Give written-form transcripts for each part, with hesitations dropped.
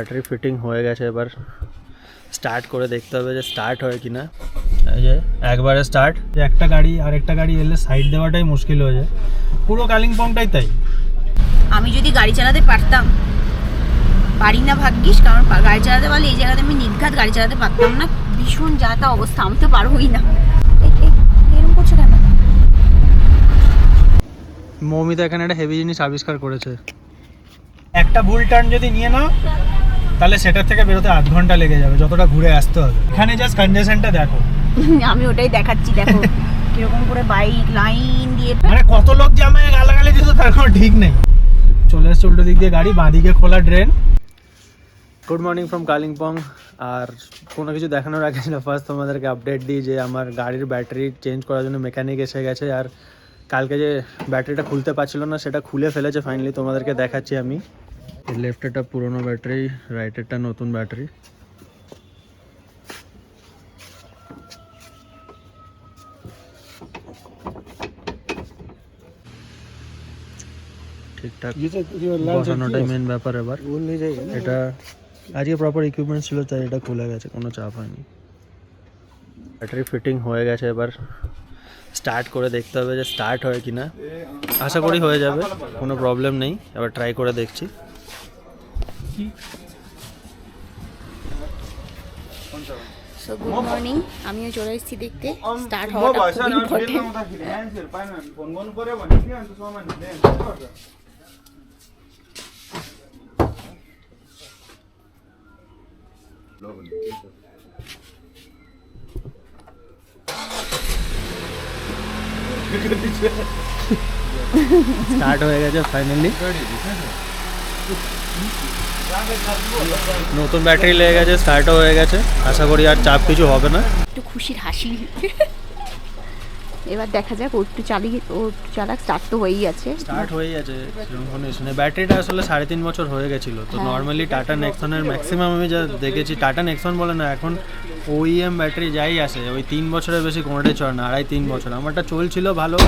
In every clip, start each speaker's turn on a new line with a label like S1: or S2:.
S1: Battery fitting হয়ে গেছে, এবার স্টার্ট করে দেখতে হবে যে স্টার্ট হয় কিনা। এই যে একবারে স্টার্ট, একটা গাড়ি আর একটা গাড়ি এলে সাইড দেওয়াটাই মুশকিল হয়ে যায়, পুরো কালিম্পংটাই তাই।
S2: আমি যদি গাড়ি চালাতে পারতাম, পারি না ভাগ্যিস, কারণ গাড়ি চালাতে পারলে এই জায়গাতে আমি নির্ঘাত গাড়ি চালাতে পারতাম না। ভীষণ যা তা অবস্থা, আমি তো পারবোই না। এরকম করছো কেন?
S1: মৌমিতা এখানে একটা হেভি জিনিস আবিষ্কার করেছে। একটা ভুল টার্ন যদি নিয়ে নাও তাহলে সেটার থেকে বেরোতে আধ ঘন্টা লেগে যাবে, যতটা ঘুরে আসতে হবে। এখানে জাস্ট কনজেশনটা দেখো।
S2: আমি ওটাই দেখাচ্ছি, দেখো কিরকম করে বাইক লাইন দিয়ে,
S1: মানে কত লোক যে আমায় গালাগালি দিত তার কোনো ঠিক নেই। চলে এসছে উল্টো দিক দিয়ে গাড়ি, বাঁ দিকে খোলা drain. Good morning from Kalimpong. আর কোনো কিছু দেখানোর আগে ফার্স্ট তোমাদেরকে আপডেট দিই যে আমার গাড়ির ব্যাটারি চেঞ্জ করার জন্য মেকানিক এসে গেছে। আর কালকে যে ব্যাটারিটা খুলতে পারছিল না সেটা খুলে ফেলেছে ফাইনালি, তোমাদেরকে দেখাচ্ছি আমি। লেফটেরটা পুরোনো ব্যাটারি, রাইটেরটা নতুন ব্যাটারি। ঠিকঠাক বসানোটাই মেন ব্যাপার। এবার এটা আজকে প্রপার ইকুইপমেন্ট ছিল তাই এটা খুলে গেছে, কোনো চাপ হয়নি। ব্যাটারি ফিটিং হয়ে গেছে, এবার স্টার্ট করে দেখতে হবে যে স্টার্ট হয় কিনা। আশা করি হয়ে যাবে, কোনো প্রবলেম নেই। এবার ট্রাই করে দেখছি।
S2: সো গুড মর্নিং, আমিও চলে এসেছি দেখতে। স্টার্ট হওয়াটা খুব ইম্পর্টেন্ট।
S1: স্টার্ট হয়ে গেছে ফাইনালি, নতুন ব্যাটারি লেগে গেছে, স্টার্টও হয়ে গেছে। আশা করি আর চাপ কিছু হবে না।
S2: একটু খুশির হাসি। এবার দেখা যাক, ও একটু চালাক। স্টার্ট তো হয়েই আছে,
S1: স্টার্ট হয়ে গেছে। ব্যাটারিটা আসলে 3.5 বছর হয়ে গেছিলো। তো নর্মালি টাটা নেক্সনের ম্যাক্সিমাম আমি যা দেখেছি, টাটা নেক্সন বলে না, এখন ওইএম ব্যাটারি যাই আসে ওই 3 বছরের বেশি কোনোটাই চলে না, 2.5-3 বছর। আমারটা চলছিল ভালো,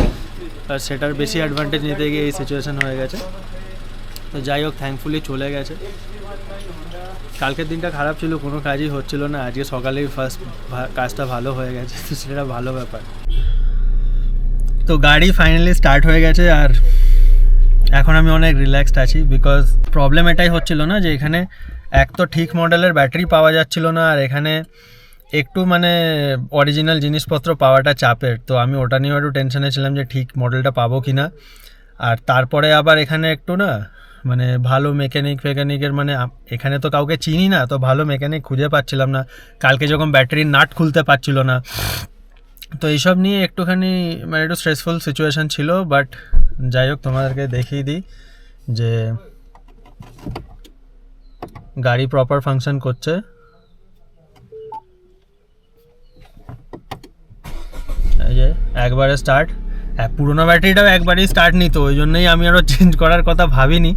S1: আর সেটার বেশি অ্যাডভান্টেজ নিতে গিয়ে এই সিচুয়েশান হয়ে গেছে। তো যাই হোক, থ্যাঙ্কফুলি চলে গেছে। কালকের দিনটা খারাপ ছিল, কোনো কাজই হচ্ছিল না। আজকে সকালেই ফার্স্ট কাজটা ভালো হয়ে গেছে, তো সেটা ভালো ব্যাপার। তো গাড়ি ফাইনালি স্টার্ট হয়ে গেছে, আর এখন আমি অনেক রিল্যাক্সড আছি। বিকজ প্রবলেম এটাই হচ্ছিল না যে এখানে এক তো ঠিক মডেলের ব্যাটারি পাওয়া যাচ্ছিল না, আর এখানে একটু মানে অরিজিনাল জিনিসপত্র পাওয়াটা চাপের। তো আমি ওটা নিয়েও একটু টেনশনে ছিলাম যে ঠিক মডেলটা পাবো কি না। আর তারপরে আবার এখানে একটু না মানে ভালো মেকানিকের মানে এখানে তো কাউকে চিনি না, তো ভালো মেকানিক খুঁজে পাচ্ছিলাম না। কালকে যখন ব্যাটারির নাট খুলতে পারছিল না, তো এইসব নিয়ে একটুখানি মানে একটু স্ট্রেসফুল সিচুয়েশান ছিল। বাট যাই হোক, তোমাদেরকে দেখিয়ে দিই যে গাড়ি প্রপার ফাংশন করছে। এই যে একবারে স্টার্ট। পুরোনো ব্যাটারিটাও একবারেই স্টার্ট নিত, ওই জন্যই আমি আরও চেঞ্জ করার কথা ভাবিনি।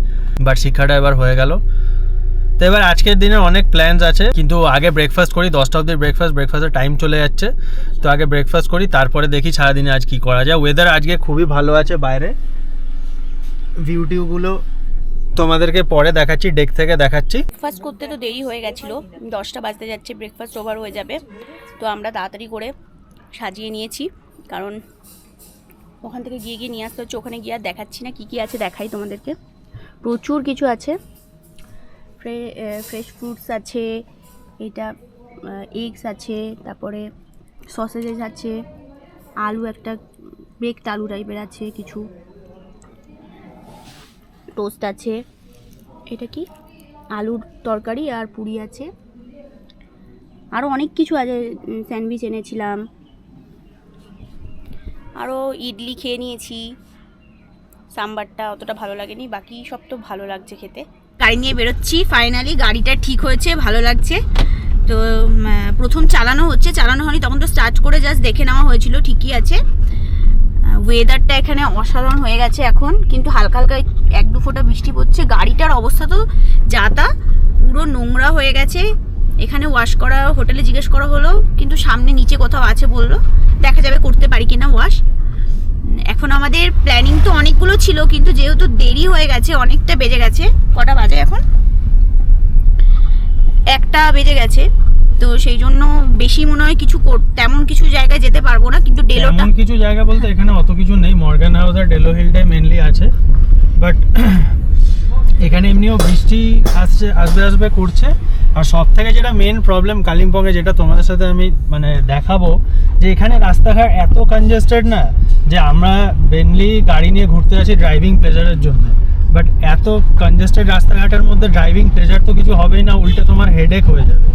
S1: বাট শিক্ষাটা এবার হয়ে গেল। তো এবার আজকের দিনের অনেক প্ল্যানস আছে, কিন্তু আগে ব্রেকফাস্ট করি। 10টা অবধি ব্রেকফাস্টের টাইম চলে যাচ্ছে, তো আগে ব্রেকফাস্ট করি, তারপরে দেখি সারাদিনে আজ কী করা যায়। ওয়েদার আজকে খুবই ভালো আছে, বাইরে ভিউগুলো তোমাদেরকে পরে দেখাচ্ছি, ডেক থেকে দেখাচ্ছি।
S2: ব্রেকফাস্ট করতে তো দেরি হয়ে গেছিলো, 10টা বাজতে যাচ্ছে, ব্রেকফাস্ট ওভার হয়ে যাবে। তো আমরা তাড়াতাড়ি করে সাজিয়ে নিয়েছি, কারণ ওখান থেকে গিয়ে নিয়ে আসতে হচ্ছে। ওখানে গিয়ে আর দেখাচ্ছি না, কী আছে দেখাই তোমাদেরকে। প্রচুর কিছু আছে, ফ্রেশ ফ্রুটস আছে, এটা এগস আছে, তারপরে সসেজেস আছে, আলু একটা বেকড আলু টাইপের আছে, কিছু টোস্ট আছে, এটা কি আলুর তরকারি আর পুরি আছে, আরও অনেক কিছু আছে। স্যান্ডউইচ এনেছিলাম, আরও ইডলি খেয়ে নিয়েছি। সাম্বারটা অতটা ভালো লাগেনি, বাকি সব তো ভালো লাগছে খেতে। গাড়ি নিয়ে বেরোচ্ছি, ফাইনালি গাড়িটা ঠিক হয়েছে, ভালো লাগছে। তো প্রথম চালানো হয়নি, তখন তো স্টার্ট করে জাস্ট দেখে নেওয়া হয়েছিল, ঠিকই আছে। ওয়েদারটা এখানে অসাধারণ হয়ে গেছে এখন, কিন্তু হালকা হালকা 1-2 ফোঁটা বৃষ্টি পড়ছে। গাড়িটার অবস্থা তো যাতা, পুরো নোংরা হয়ে গেছে। এখানে ওয়াশ করা, হোটেলে জিজ্ঞেস করা হলো, কিন্তু সামনে নিচে কোথাও আছে বললো, দেখা যাবে করতে পারি কিনা ওয়াশ। এখন আমাদের প্ল্যানিং তো অনেকগুলো ছিল, কিন্তু যেহেতু দেরি হয়ে গেছে, অনেকটা বেজে গেছে। কটা বাজে এখন? 8টা বেজে গেছে, তো সেই জন্য বেশি মনে হয় কিছু তেমন কিছু জায়গায় যেতে পারবো না, কিন্তু ডেলোটা
S1: তেমন কিছু জায়গা বলতে এখানে অত কিছু নেই, মর্গান হাউস আর ডেলো হিলটাই মেনলি আছে। বাট এখানে এমনিও বৃষ্টি আসবে করছে। আর সব থেকে যেটা মেন প্রবলেম কালিম্পংয়ে, যেটা তোমাদের সাথে আমি মানে দেখাবো, যে এখানে রাস্তাঘাট এত কনজেস্টেড না, যে আমরা মেনলি গাড়ি নিয়ে ঘুরতে আসি ড্রাইভিং প্লেজারের জন্য, বাট এত কনজেস্টেড রাস্তাঘাটের মধ্যে ড্রাইভিং প্লেজার তো কিছু হবেই না, উল্টে তোমার হেডেক হয়ে যাবে।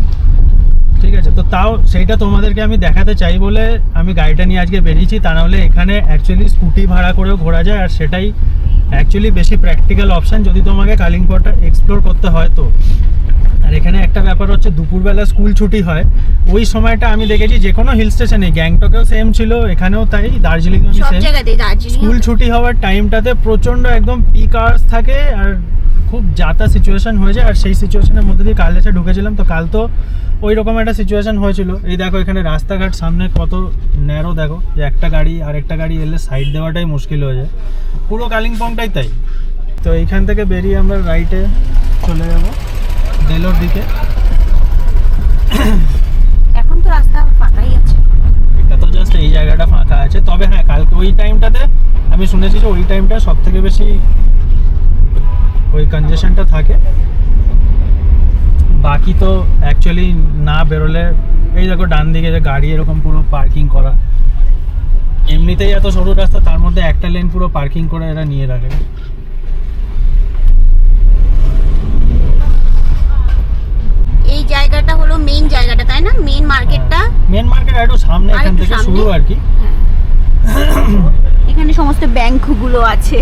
S1: ঠিক আছে, তো তাও সেইটা তোমাদেরকে আমি দেখাতে চাই বলে আমি গাড়িটা নিয়ে আজকে বেরিয়েছি। তা নাহলে এখানে অ্যাকচুয়ালি স্কুটি ভাড়া করেও ঘোরা যায়, আর সেটাই অ্যাকচুয়ালি বেশি প্র্যাকটিক্যাল অপশান যদি তোমাকে কালিম্পংটা এক্সপ্লোর করতে হয় তো। আর এখানে একটা ব্যাপার হচ্ছে, দুপুরবেলা স্কুল ছুটি হয়, ওই সময়টা আমি দেখেছি যে কোনো হিল স্টেশনে, গ্যাংটকেও সেম ছিল, এখানেও তাই, দার্জিলিংও
S2: সব
S1: সেম,
S2: জায়গাতেই দার্জিলিং
S1: স্কুল ছুটি হওয়ার টাইমটাতে প্রচণ্ড একদম পিক আওয়ার্স থাকে, আর খুব যাতা সিচুয়েশন হয়ে যায়। আর সেই সিচুয়েশনের মধ্যে দিয়ে কাল এসে ঢুকেছিলাম, তো কাল তো ওই রকম একটা সিচুয়েশন হয়েছিল। এই দেখো এখানে রাস্তাঘাট সামনে কত ন্যারো, দেখো যে একটা গাড়ি আর একটা গাড়ি এলে সাইড দেওয়াটাই মুশকিল হয়ে যায়, পুরো কালিম্পংটাই তাই। তো এইখান থেকে বেরিয়ে আমরা রাইটে চলে যাব ডেলোর দিকে।
S2: এখন তো রাস্তা ফাঁকাই আছে,
S1: এটা তো জাস্ট এই জায়গাটা ফাঁকা আছে। তবে হ্যাঁ, কালকে ওই টাইমটাতে আমি শুনেছি যে ওই টাইমটা সব থেকে বেশি ওই কনজেশনটা থাকে। বাকি তো অ্যাকচুয়ালি না বেরোলে, এই দেখো ডান দিকে যে গাড়ি এরকম পুরো পার্কিং করা, এমনিতেই এত সরু রাস্তা, তার মধ্যে একটা লেন পুরো পার্কিং করে এরা নিয়ে রাখে।
S2: এই জায়গাটা হলো মেইন জায়গাটা, তাই না? মেইন মার্কেটটা,
S1: মেন মার্কেট একটু সামনে, এখান থেকে শুরু আর কি।
S2: এখানে সমস্ত ব্যাংকগুলো আছে,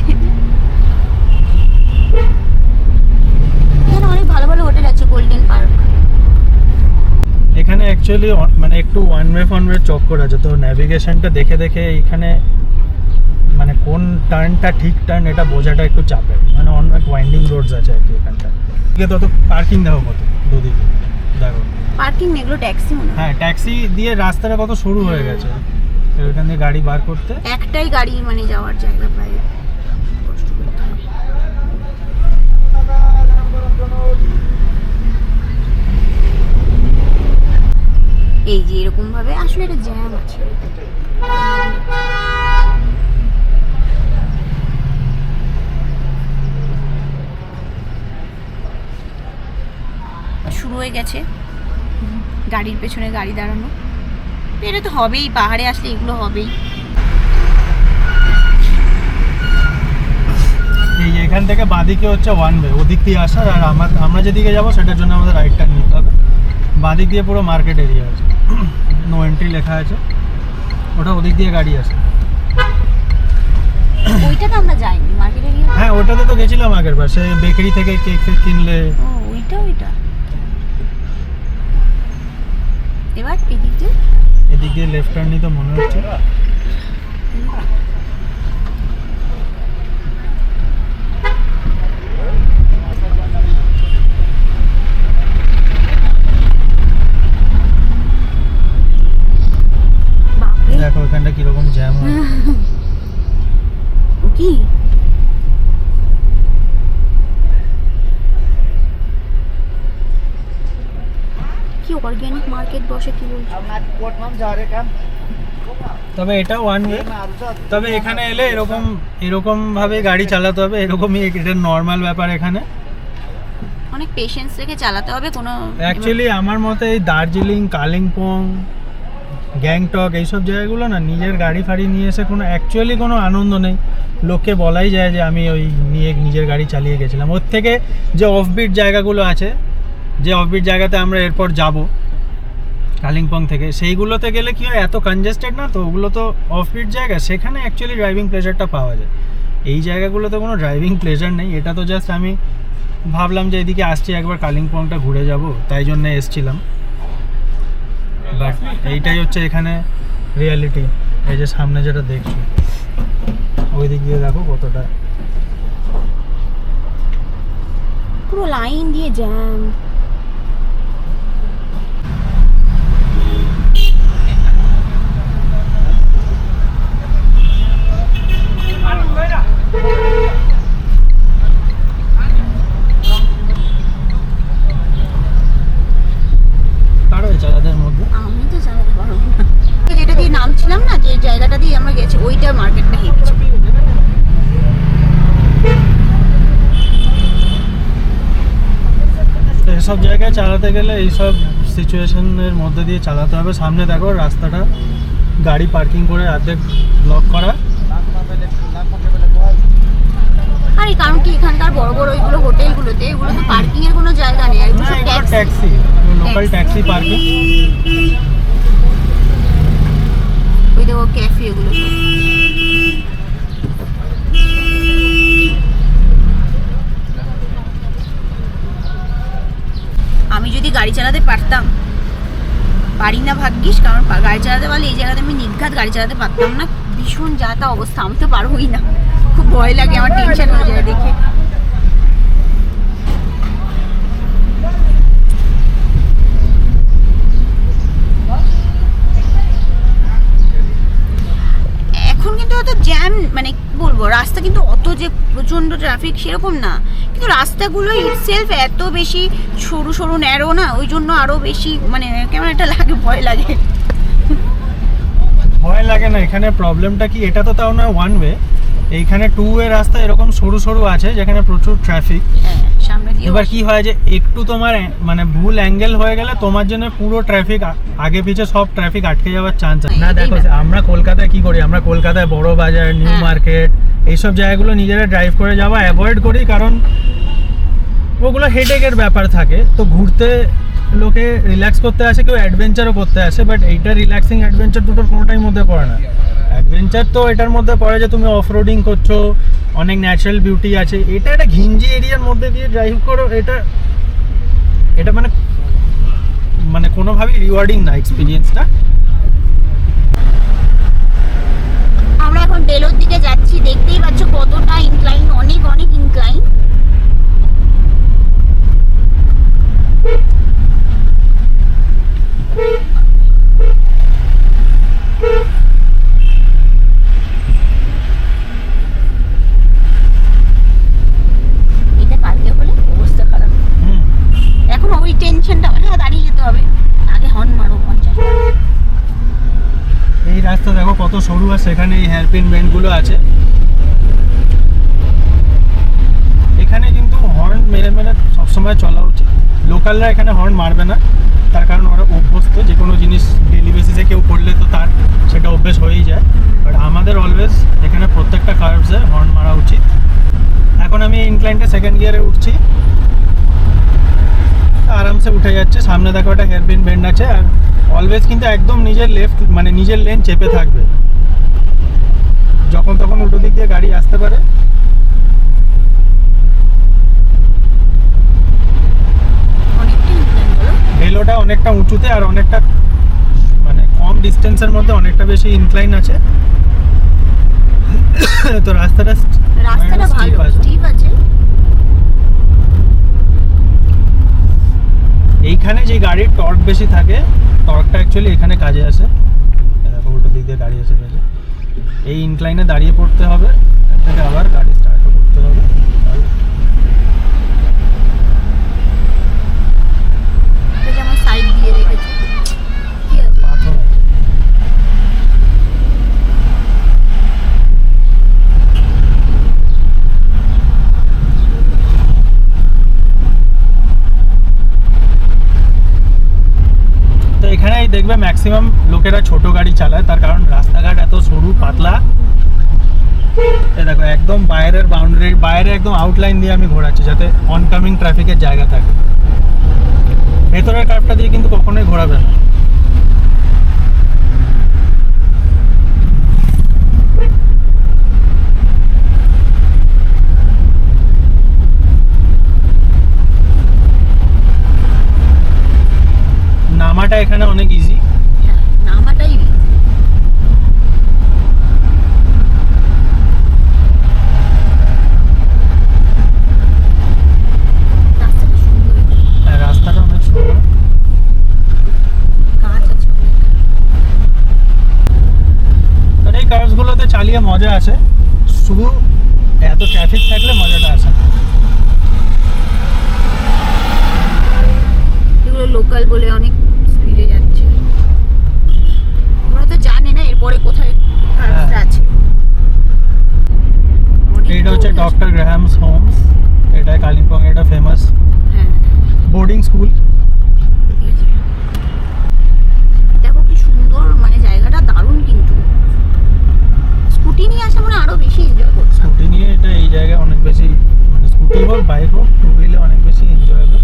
S2: এখানে অনেক ভালো ভালো হোটেল আছে, গোল্ডেন পার্ক।
S1: এখানে অ্যাকচুয়ালি মানে একটু ওয়ান ওয়ে চক্কর আছে, তো ন্যাভিগেশনটা দেখে দেখে এখানে মানে কোন টার্নটা ঠিক টার্ন এটা বোঝাটা একটু চাপের, মানে অনেক ওয়াইন্ডিং রোডস আছে আর কি এখানটা। ঠিক আছে, তো পার্কিং দেখো কত দুদিকে, দেখো
S2: পার্কিং এগুলো ট্যাক্সি মনে হয়।
S1: হ্যাঁ, ট্যাক্সি দিয়ে রাস্তাটা কত সরু হয়ে গেছে, ওইখান দিয়ে গাড়ি বার করতে
S2: একটাই গাড়ি মানে যাওয়ার জায়গা, প্রায় কষ্ট করতে হয়। এই যে এরকম ভাবে আসলে একটা জ্যাম আছে। শুরু হয়ে গেছে গাড়ির পেছনে গাড়ি দাঁড়ানো, এটা তো হবেই, পাহাড়ে আসলে এগুলো হবেই।
S1: এই যে এখান থেকে বাঁদিকে হচ্ছে ওয়ান ওয়ে, ওদিক দিয়ে আসার, আর আমরা যেদিকে যাবো সেটার জন্য আমাদের রাইট টার্ন নিতে হবে। বাঁদিক দিয়ে পুরো মার্কেট এরিয়া আছে, নো এন্ট্রি লেখা আছে, ওটা ওদিক দিয়ে গাড়ি আসে।
S2: ওইটা তো আমরা যাইনি, মার্কেট এরিয়া।
S1: হ্যাঁ, ওটাতে তো গেছিলাম আগের বার, সে বেকারি থেকে কেক ফেক কিনলে।
S2: ও ওইটা এবার এদিক দিয়ে,
S1: এদিক দিয়ে লেফট টার্ন নিতে মনে হচ্ছে। দেখো এখানটা কিরকম জ্যাম হয়।
S2: ও কি কি অর্গানিক মার্কেট বসে, কি বলছো?
S1: তবে এটা ওয়ান ওয়ে, তবে এখানে এলে এরকম ভাবে গাড়ি চালাতে হবে, এরকমই এটা নর্মাল ব্যাপার। এখানে
S2: অনেক পেশেন্স রেখে চালাতে হবে। কোনো
S1: অ্যাকচুয়ালি আমার মতে এই দার্জিলিং, কালিম্পং, গ্যাংটক এইসব জায়গাগুলো না, নিজের গাড়ি ফাড়ি নিয়ে এসে অ্যাকচুয়ালি কোনো আনন্দ নেই। লোককে বলাই যায় যে আমি ওই নিয়ে নিজের গাড়ি চালিয়ে গেছিলাম। ওর থেকে যে অফবিট জায়গাগুলো আছে, যে অফবিট জায়গাতে আমরা এরপর যাব কালিম্পং থেকে, সেইগুলোতে গেলে কি হয়, এত কনজেস্টেড না, তো ওগুলো তো অফবিট জায়গা, সেখানে অ্যাকচুয়ালি ড্রাইভিং প্লেজারটা পাওয়া যায়। এই জায়গাগুলোতে কোনো ড্রাইভিং প্লেজার নেই। এটা তো জাস্ট আমি ভাবলাম যে এদিকে আসছি, একবার কালিম্পংটা ঘুরে যাব, তাই জন্য এসছিলাম। বাট এইটাই হচ্ছে এখানে রিয়ালিটি। এই যে সামনে যেটা দেখছো, ওই দিক দিয়ে দেখো কতটা
S2: পুরো লাইন দিয়ে জ্যাম। ওইটা মার্কেটটা হেভি ছিল।
S1: এসব জায়গায় চালাতে গেলে এইসব সিচুয়েশনের মধ্যে দিয়ে চালাতে হবে। সামনে দেখো রাস্তাটা গাড়ি পার্কিং করে অর্ধেক ব্লক করা।
S2: আরে কারণ কি এখানকার বড় বড় ওইগুলো হোটেলগুলোতে এগুলো তো পার্কিং এর কোনো জায়গা নেই, আর এগুলো সব
S1: ট্যাক্সি, লোকাল ট্যাক্সি পার্কিং।
S2: ওই দেখো ক্যাফে এগুলো সব। আমি যদি গাড়ি চালাতে পারতাম, পারি না ভাগ্যিস, কারণ গাড়ি চালাতে পারলে এই জায়গাতে আমি নির্ঘাত গাড়ি চালাতে পারতাম না। ভীষণ যা তা অবস্থা, আমি তো পারবোই না, খুব ভয় লাগে, আমার টেনশন হয়ে যায় দেখে। এখন কিন্তু অত জ্যাম, মানে কি বলবো, রাস্তা কিন্তু অত যে প্রচন্ড ট্রাফিক সেরকম না, কিন্তু রাস্তাগুলো ইটসেলফ এত বেশি সরু সরু ন্যারো না, ওই জন্য আরো বেশি মানে কেমন একটা লাগে, ভয় লাগে।
S1: ভয় লাগে না, এখানে প্রবলেমটা কি, এটা তো তাও না ওয়ান ওয়ে, এইখানে টু ওয়ে রাস্তা এরকম সরু সরু আছে যেখানে প্রচুর ট্রাফিক।
S2: সামনে দিয়ে
S1: এবার কি হয় যে একটু তোমার মানে ভুল অ্যাঙ্গেল হয়ে গেলে তোমার জন্য পুরো ট্রাফিক আগে পিছে সব ট্রাফিক আটকে যাওয়ার চান্স আছে। না দেখো আমরা কলকাতায় কি করি, আমরা কলকাতায় বড় বাজার, নিউ মার্কেট, এইসব জায়গাগুলো নিজেরা ড্রাইভ করে যাওয়া অ্যাভয়েড করি, কারণ ওগুলো হেডেকের ব্যাপার থাকে। তো ঘুরতে লোকে রিল্যাক্স করতে আসে, কেউ অ্যাডভেঞ্চারও করতে আসে, বাট এইটা রিল্যাক্সিং অ্যাডভেঞ্চার দুটোর কোনোটাই মধ্যে পড়ে না। অ্যাডভেঞ্চার তো এটার মধ্যে পড়ে যে তুমি অফ রোডিং করছো, অনেক ন্যাচারাল বিউটি আছে, এটা একটা ঘিঞ্জি এরিয়ার মধ্যে দিয়ে ড্রাইভ করো, এটা মানে কোনোভাবেই রিওয়ার্ডিং না এক্সপিরিয়েন্সটা।
S2: আমরা এখন বেলোর দিকে যাচ্ছি, দেখতেই পাচ্ছ কতটা ইনক্লাইন, অনেক অনেক ইনক্লাইন। এটা কালকে হলে অবস্থা খারাপ। এখন ওই টেনশনটা, হ্যাঁ দাঁড়িয়ে যেতে হবে, আগে হর্ন মারো 50।
S1: এই রাস্তা দেখো কত সরু, আর সেখানে এই হেয়ারপিন বেন্ডগুলো আছে। এখানে কিন্তু হর্ন মেরে মেরে সবসময় চলা উচিত। লোকালরা এখানে হর্ন মারবে না, তার কারণ ওরা অভ্যস্ত, যে কোনো জিনিস ডেলি বেসিসে কেউ করলে তো তার সেটা অভ্যেস হয়েই যায়। বাট আমাদের অলওয়েজ এখানে প্রত্যেকটা কার্ভসে হর্ন মারা উচিত। এখন আমি ইনক্লাইনটা সেকেন্ড গিয়ারে উঠছি, আরামসে উঠে যাচ্ছে। সামনে দেখো একটা হেয়ারপিন বেন্ড আছে, আর অলওয়েজ কিন্তু একদম নিজের লেফট মানে নিজের লেন চেপে থাকবে, যখন তখন উল্টো দিক দিয়ে গাড়ি আসতে পারে। ভেলোটা অনেকটা উঁচুতে, আর অনেকটা মানে কম ডিস্টেন্সের মধ্যে অনেকটা বেশি ইনক্লাইন আছে। তো রাস্তাটা
S2: ভালো স্টিপ আছে।
S1: এইখানে যে গাড়ির টর্ক বেশি থাকে, টর্কটা অ্যাকচুয়ালি এখানে কাজে আসে। দেখো উল্টো দিক দিয়ে গাড়ি এসে গেছে, এই ইনক্লাইনে দাঁড়িয়ে পড়তে হবে, থেকে আবার গাড়ি স্টার্ট করতে হবে।
S2: যেমন সাইড দিয়ে রেখেছে, কি আছে
S1: পাথর আছে। তো এখানেই দেখবে ম্যাক্সিমাম লোকেরা ছোট গাড়ি চালায়, তার কারণ রাস্তাঘাট এত সরু পাতলা। এই দেখো একদম বাইরের বাউন্ডারি, বাইরে একদম আউটলাইন দিয়ে আমি ঘোরাচ্ছি যাতে অনকামিং ট্রাফিকের জায়গা থাকে। ভেতরের কার্ভটা দিয়ে কিন্তু কখনোই ঘোরাবে না। নামাটা এখানে অনেক ইজি,
S2: নামাটাই
S1: রাস্তাটা অনেক সুন্দর,
S2: কাজ আছে অনেক।
S1: আর এই কার্সগুলোতে চালিয়ে মজা আছে, শুধু এত ট্রাফিক থাকলে মজাটা আসে।
S2: এগুলো লোকাল বলে অনেক স্পিডে যাচ্ছে, ওরা তো জানে না এরপরে কোথায় কার্ভটা আছে।
S1: Boarding school.
S2: দেখো কি সুন্দর, মানে জায়গাটা দারুণ, কিন্তু স্কুটি নিয়ে আসা মানে আরো বেশি এনজয় করছে।
S1: স্কুটি নিয়ে এটা এই জায়গায় অনেক বেশি, মানে স্কুটি হোক বাইক হোক টু হুইলে অনেক বেশি এনজয়েবল।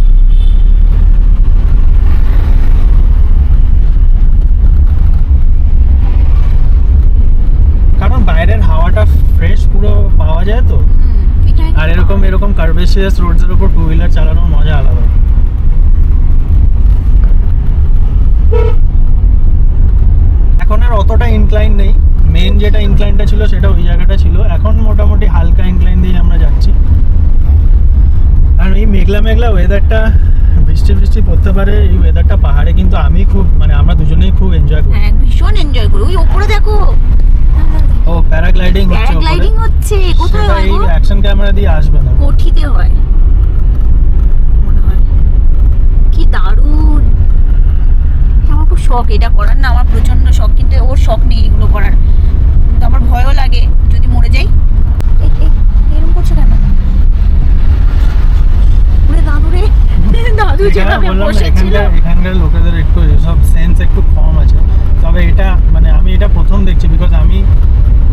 S1: কারণ বাইরের হাওয়াটা ফ্রেশ পুরো পাওয়া যায় তো, আর এরকম কার্ভেসিয়াস রোডসের উপর টু হুইলার চালানোর মজা আলাদা। এখন আর অতটা ইনক্লাইন নেই, মেন যেটা ইনক্লাইনটা ছিল সেটা ওই জায়গাটা ছিল, এখন মোটামুটি হালকা ইনক্লাইন দিয়ে আমরা যাচ্ছি। আর এই মেঘলা মেঘলা ওয়েদারটা, বৃষ্টি বৃষ্টি পড়তে পারে এই ওয়েদারটা পাহাড়ে, কিন্তু আমি খুব, মানে আমরা দুজনেই খুব এনজয় করি।
S2: হ্যাঁ ভীষণ এনজয় করি। ওই উপরে দেখো,
S1: ও প্যারাগ্লাইডিং হচ্ছে,
S2: প্যারাগ্লাইডিং হচ্ছে। কোথায় হয়
S1: এই
S2: গো?
S1: অ্যাকশন ক্যামেরা দিয়ে আসবে না,
S2: কোঠিতে হয় মনে হয়। কি দারুণ, আমার খুব শখ এটা করার, না আমার প্রচন্ড শখ, কিন্তু ওর শখ নেই এগুলো করার, কিন্তু আমার ভয়ও লাগে যদি মরে যাই। এরকম করছো কেন? ওরে দাদু রে, দাদু যেভাবে বসেছিল।
S1: এখানকার লোকেদের একটু এসব সেন্স একটু কম আছে, তবে এটা মানে আমি এটা প্রথম দেখছি, বিকজ আমি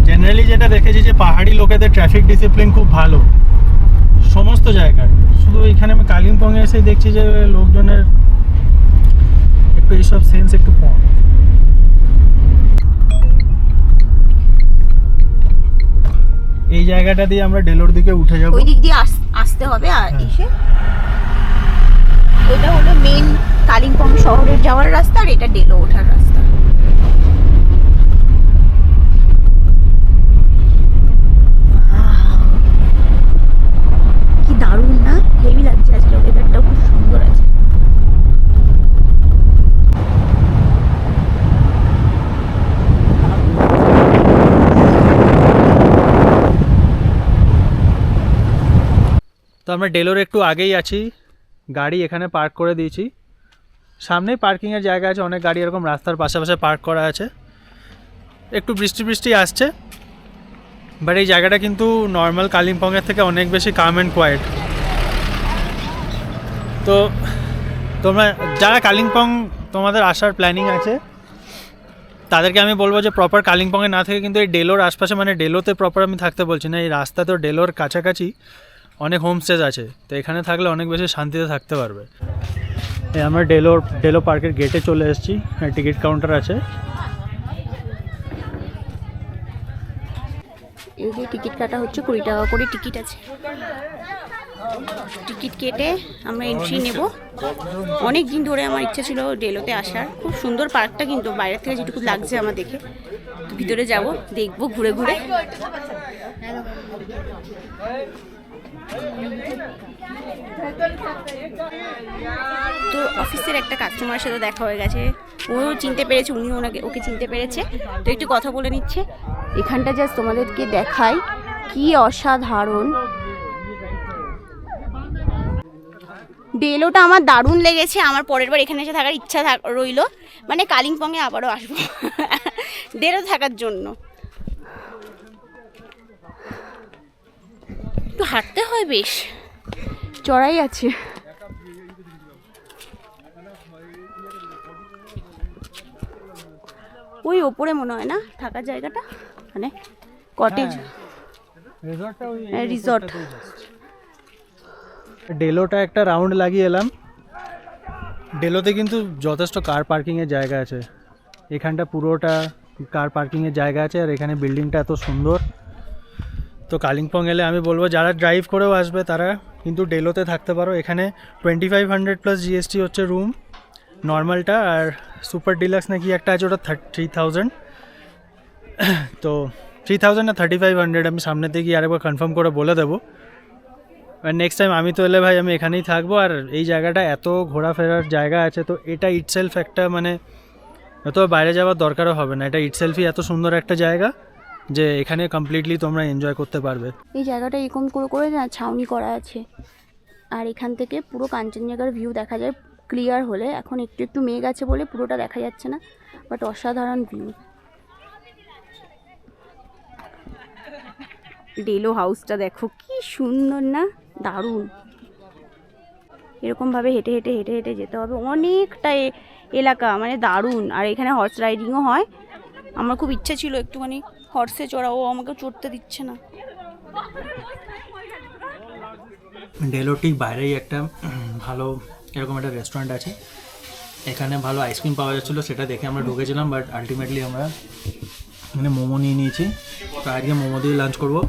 S1: জেনারেলি যেটা দেখেছি যে পাহাড়ি লোকেদের ট্রাফিক ডিসিপ্লিন খুব ভালো সমস্ত জায়গায়, শুধু এখানে আমি কালিম্পংয়ে এসে দেখছি যে লোকজনের একটু এইসব সেন্স একটু কম। এই জায়গাটা দিয়ে আমরা ডেলোর দিকে উঠে যাব,
S2: ওই দিক দিয়ে আসতে হবে। আর এসে ওটা হলো মেন কালিম্পং শহরের যাওয়ার রাস্তা, আর এটা ডেলো ওঠার রাস্তা। কি দারুণ না, হেভি লাগছে আজকে, ওয়েদারটা খুব সুন্দর আছে।
S1: তো আমরা ডেলোর একটু আগেই আছি, গাড়ি এখানে পার্ক করে দিয়েছি, সামনেই পার্কিংয়ের জায়গা আছে, অনেক গাড়ি এরকম রাস্তার পাশে পার্ক করা আছে। একটু বৃষ্টি বৃষ্টি আসছে, বাট এই জায়গাটা কিন্তু নর্মাল কালিম্পংয়ের থেকে অনেক বেশি কাম অ্যান্ড কোয়াইট। তো তোমরা যারা কালিম্পং তোমাদের আসার প্ল্যানিং আছে তাদেরকে আমি বলবো যে প্রপার কালিম্পংয়ে না থেকে কিন্তু এই ডেলোর আশপাশে, মানে ডেলোতে প্রপার আমি থাকতে বলছি না, এই রাস্তা তো ডেলোর কাছাকাছি অনেক হোমস্টেজ আছে, তো এখানে থাকলে অনেক বেশি শান্তিতে থাকতে পারবে। এই আমরা ডেলো পার্কের গেটে চলে এসেছি, টিকিট কাউন্টার আছে।
S2: এই যে টিকিট কাটা হচ্ছে, 20 টাকা করে টিকিট আছে। টিকিট কেটে আমরা এন্ট্রি নেব। অনেক দিন ধরে আমার ইচ্ছা ছিল ডেলোতে আসার, খুব সুন্দর পার্কটা, কিন্তু বাইরে থেকে যেটুকু লাগছে আমার দেখে, তো ভিতরে যাব, দেখবো ঘুরে ঘুরে। তো অফিসের একটা কাস্টমারের সাথে দেখা হয়ে গেছে, ও চিনতে পেরেছে, উনি ওকে চিনতে পেরেছে, তো একটু কথা বলে নিচ্ছে। এখানটা জাস্ট তোমাদেরকে দেখাই, কি অসাধারণ। ডেলোটা আমার দারুণ লেগেছে, আমার পরের বার এখানে এসে থাকার ইচ্ছা রইল, মানে কালিম্পংয়ে আবারও আসবো ডেলো থাকার জন্য। একটু হাঁটতে হয়, বেশ চড়াই আছে। ওই ওপরে মনে হয় না থাকার জায়গাটা, মানে কটেজ রিসর্ট।
S1: ডেলোটা একটা রাউন্ড লাগিয়ে এলাম। ডেলোতে কিন্তু যথেষ্ট কার পার্কিংয়ের জায়গা আছে, এখানটা পুরোটা কার পার্কিংয়ের জায়গা আছে, আর এখানে বিল্ডিংটা এত সুন্দর। তো কালিম্পং এলে আমি বলবো যারা ড্রাইভ করেও আসবে তারা কিন্তু ডেলোতে থাকতে পারো। এখানে 2500 প্লাস জিএসটি হচ্ছে রুম নর্মালটা, আর সুপার ডিলাক্স নাকি একটা আছে ওটা 3000। তো 3000 না 3500 আমি সামনেতে গিয়ে আরেকবার কনফার্ম করে বলে দেবো। আর নেক্সট টাইম আমি তো এলে ভাই আমি এখানেই থাকবো। আর এই জায়গাটা এত ঘোরাফেরার জায়গা আছে, তো এটা ইটসেলফ একটা, মানে এত বাইরে যাওয়ার দরকারও হবে না, এটা ইটসেলফই এত সুন্দর একটা জায়গা যে এখানে কমপ্লিটলি তোমরা এনজয় করতে পারবে।
S2: এই জায়গাটা এরকম করে না ছাউনি করা আছে, আর এখান থেকে পুরো কাঞ্চনজঙ্ঘার ভিউ দেখা যায় ক্লিয়ার হলে। এখন একটু একটু মেঘ আছে বলে পুরোটা দেখা যাচ্ছে না, বাট অসাধারণ ভিউ। ডেলো হাউসটা দেখো কি সুন্দর না, দারুণ। এরকমভাবে হেঁটে হেঁটে হেঁটে হেঁটে যেতে হবে, অনেকটা এলাকা, মানে দারুণ। আর এখানে হর্স রাইডিংও হয়। আমার খুব ইচ্ছা ছিল একটুখানি হর্সে চড়া, ও আমাকে চড়তে দিচ্ছে না।
S1: ডেলোর ঠিক বাইরেই একটা ভালো এরকম একটা রেস্টুরেন্ট আছে, এখানে ভালো আইসক্রিম পাওয়া যাচ্ছিলো, সেটা দেখে আমরা ঢুকেছিলাম। বাট আলটিমেটলি আমরা এখানে মোমো নিয়ে নিয়েছি, তো আজকে মোমো দিয়ে লাঞ্চ করবো।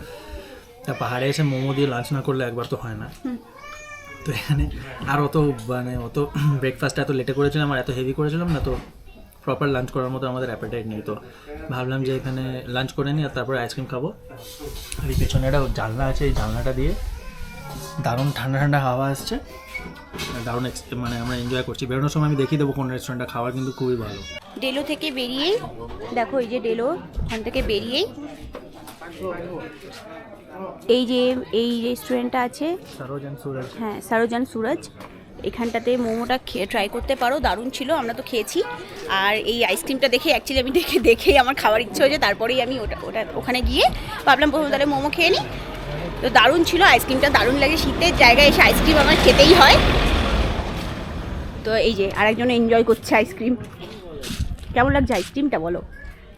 S1: তা পাহাড়ে এসে মোমো দিয়ে লাঞ্চ না করলে একবার তো হয় না। তো এখানে আর অত ব্রেকফাস্ট এত লেটে করেছিলাম আর এত হেভি করেছিলাম না, তো প্রপার লাঞ্চ করার মতো আমাদের অ্যাপেটাইট নেই। তো ভাবলাম যে এখানে লাঞ্চ করে নিই আর তারপরে আইসক্রিম খাবো। আর এই পেছনে একটা জানলা আছে, এই জানলাটা দিয়ে দারুণ ঠান্ডা ঠান্ডা হাওয়া আসছে, দারুণ মানে আমরা এনজয় করছি। বেরোনোর সময় আমি দেখিয়ে দেবো কোন রেস্টুরেন্টটা, খাবার কিন্তু খুবই ভালো।
S2: ডেলো থেকে বেরিয়েই দেখো, এই যে ডেলো, ওখান থেকে বেরিয়েই এই যে এই রেস্টুরেন্টটা আছে,
S1: সরোজ অ্যান্ড সুরজ।
S2: হ্যাঁ, সরোজ অ্যান্ড সুরজ। এখানটাতে মোমোটা ট্রাই করতে পারো, দারুণ ছিল, আমরা তো খেয়েছি। আর এই আইসক্রিমটা দেখে অ্যাকচুয়ালি আমি দেখেই আমার খাওয়ার ইচ্ছে হয়েছে, তারপরেই আমি ওখানে গিয়ে ভাবলাম প্রথমে তাহলে মোমো খেয়ে নিই। তো দারুণ ছিল আইসক্রিমটা, দারুণ লাগে। শীতের জায়গায় এসে আইসক্রিম আমার খেতেই হয়। তো এই যে আরেকজন এনজয় করছে আইসক্রিম। কেমন লাগছে আইসক্রিমটা বলো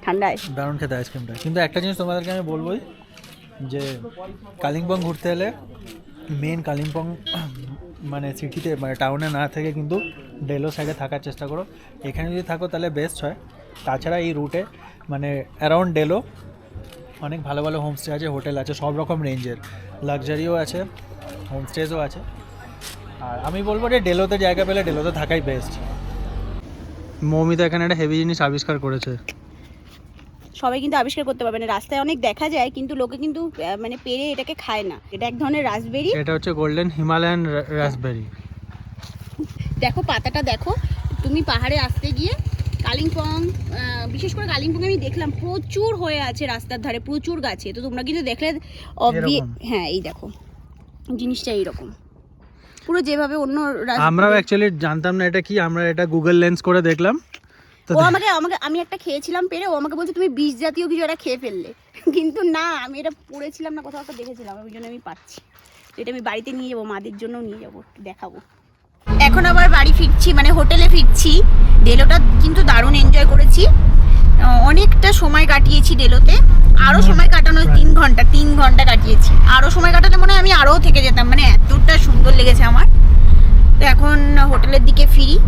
S2: ঠান্ডায়?
S1: দারুণ খেতে আইসক্রিমটা। কিন্তু একটা জিনিস তোমাদেরকে আমি বলবোই যে কালিম্পং ঘুরতে এলে মেন কালিম্পং মানে সিটিতে মানে টাউনে না থেকে কিন্তু ডেলো সাইডে থাকার চেষ্টা করো। এখানে যদি থাকো তাহলে বেস্ট হয়। তাছাড়া এই রুটে মানে অ্যারাউন্ড ডেলো অনেক ভালো ভালো হোমস্টে আছে, হোটেল আছে, সব রকম রেঞ্জের, লাক্সারিও আছে, হোমস্টেজও আছে। আর আমি বলবো যে ডেলোতে জায়গা পেলে ডেলোতে থাকাই বেস্ট। মৌমিতা এখানে একটা হেভি জিনিস আবিষ্কার করেছে।
S2: সবাই কিন্তু আবিষ্কার করতে পারবে না, রাস্তায় অনেক দেখা যায় কিন্তু লোকে কিন্তু মানে পেরে এটাকে খায় না। এটা এক ধরনের রাসবেরি,
S1: এটা হচ্ছে গোল্ডেন হিমালয়ান রাসবেরি।
S2: দেখো পাতাটা দেখো। তুমি পাহাড়ে আসতে গিয়ে কালিম্পং, বিশেষ করে কালিম্পং আমি দেখলাম প্রচুর হয়ে আছে রাস্তার ধারে, প্রচুর গাছে। তো তোমরা কিন্তু দেখলে হ্যাঁ, এই দেখো জিনিসটা এইরকম পুরো যেভাবে অন্য
S1: আমরাও অ্যাকচুয়ালি জানতাম না এটা কি, আমরা এটা গুগল লেন্স করে দেখলাম।
S2: ও আমাকে আমি একটা খেয়েছিলাম পেরে, ও আমাকে বলছে তুমি বীজ জাতীয় কিছু একটা খেয়ে ফেললে, কিন্তু না, আমি এটা পড়েছিলাম না, কোথাও একটা দেখেছিলাম, ওই জন্য আমি পাচ্ছি। তো এটা আমি বাড়িতে নিয়ে যাবো, মাদের জন্য নিয়ে যাবো, দেখাবো। এখন আবার বাড়ি ফিরছি, মানে হোটেলে ফিরছি। ডেলোটা কিন্তু দারুণ এনজয় করেছি, অনেকটা সময় কাটিয়েছি ডেলোতে। আরও সময় কাটানো 3 ঘন্টা কাটিয়েছি। আরও সময় কাটালে মনে হয় আমি আরও থেকে যেতাম, মানে এতটা সুন্দর লেগেছে আমার। তো এখন হোটেলের দিকে ফিরি।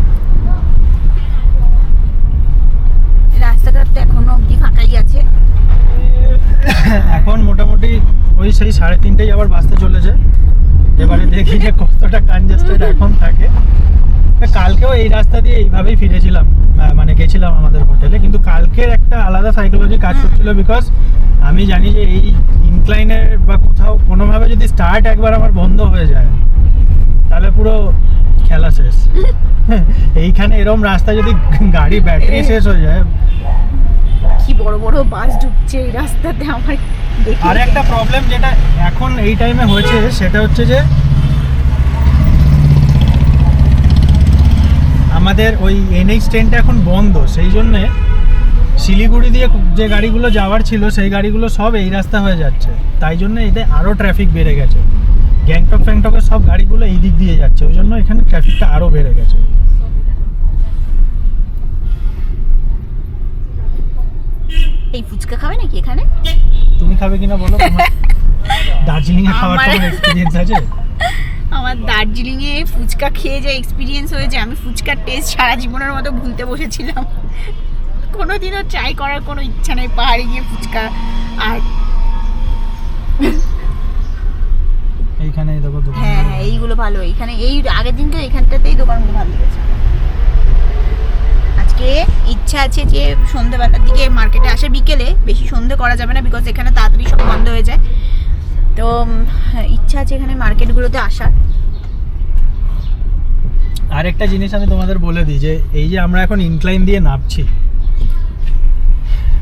S2: রাস্তাটা তো এখনো অবধি ফাঁকাই আছে।
S1: এখন মোটামুটি ওই সেই 3:30 আবার বাসতে চলেছে। এবারে দেখি যে কতটা কনজেস্টেড এখন থাকে। কালকেও এই রাস্তা দিয়ে এইভাবেই ফিরেছিলাম, মানে গেছিলাম আমাদের হোটেলে, কিন্তু কালকের একটা আলাদা সাইকোলজি কাজ করছিল। বিকজ আমি জানি যে এই ইনক্লাইনের বা কোথাও কোনোভাবে যদি স্টার্ট একবার আমার বন্ধ হয়ে যায় তাহলে পুরো খেলা শেষ। এইখানে এরকম রাস্তা যদি গাড়ি ব্যাটারি শেষ হয়ে যায়,
S2: কি বড় বড় বাস ঢুকছে এই রাস্তাতে। আমার
S1: আর একটা প্রবলেম যেটা এখন এই টাইমে হয়েছে সেটা হচ্ছে যে আমাদের ওই NH ট্রেনটা এখন বন্ধ, সেই জন্যে শিলিগুড়ি দিয়ে যে গাড়িগুলো যাওয়ার ছিল সেই গাড়িগুলো সব এই রাস্তা হয়ে যাচ্ছে। তাই জন্য এতে আরও ট্রাফিক বেড়ে গেছে। গ্যাংটক ফ্যাংটকের সব গাড়িগুলো এই দিক দিয়ে যাচ্ছে, ওই জন্য এখানে ট্রাফিকটা আরও বেড়ে গেছে।
S2: এই ফুচকা খাবে নাকি এখানে?
S1: তুমি খাবে কিনা বলো। দার্জিলিং এ খাওয়ার কোনো এক্সপেরিয়েন্স আছে?
S2: আমার দার্জিলিংয়ে ফুচকা খেয়ে যে এক্সপিরিয়েন্স হয়েছে, আমি ফুচকার টেস্ট সারা জীবনের মতো ভুলতে বসেছিলাম। কোনোদিনও ট্রাই করার কোনো ইচ্ছা নেই পাহাড়ে গিয়ে ফুচকা। আর
S1: এইখানে দেখো দোকান,
S2: হ্যাঁ হ্যাঁ, এইগুলো ভালো। এইখানে এই আগের দিনকে এখানটাতেই দোকানগুলো ভালো লেগেছে। আজকে ইচ্ছা আছে যে সন্ধ্যেবেলার দিকে মার্কেটে আসে, বিকেলে, বেশি সন্ধ্যে করা যাবে না বিকজ এখানে তাড়াতাড়ি সব বন্ধ হয়ে যায়। তো ইচ্ছা আছে এখানে মার্কেটগুলোতে আসার।
S1: আরেকটা জিনিস আমি তোমাদের বলে দিই যে এই যে আমরা এখন ইনক্লাইন দিয়ে নামছি,